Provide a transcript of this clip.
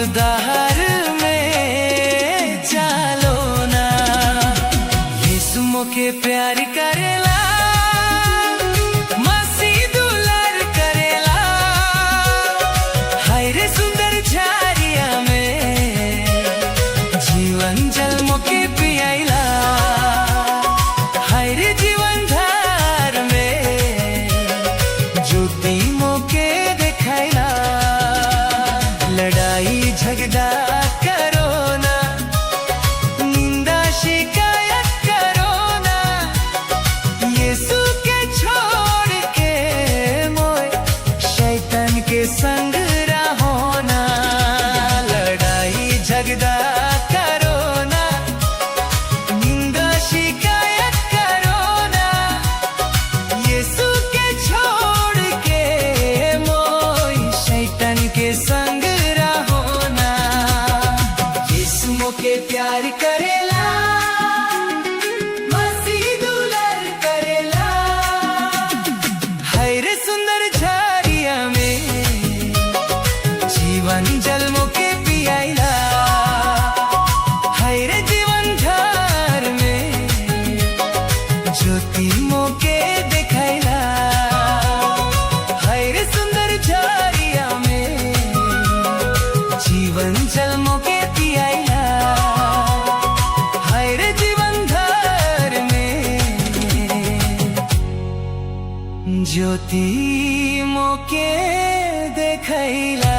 दहार में चालो ना। यीशु मोके प्यार करेला, मसीह दुलार करेला। हाय रे सुंदर झारिया में जीवन जल मोके पियाइला। हाय रे जीवन धार में ज्योति मोके दिखाइला। लड़ाई झगड़ा करो ना, निंदा शिकायत करो ना। यीशु के छोड़ के मोय शैतान के संग रहो ना। लड़ाई झगड़ा करो ना, निंदा शिकायत करो ना। यीशु के छोड़ के मोय शैतान के संग मोके प्यार करेला, मसीह दुलार करेला। हाय रे सुंदर झारिया में जीवन जल मोके पियाइला। हाय रे जीवन धार में ज्योति मोके दिखाइला। हाय रे सुंदर झारिया में जीवन जल मोके पियाइला। ज्योति मोके देखैला।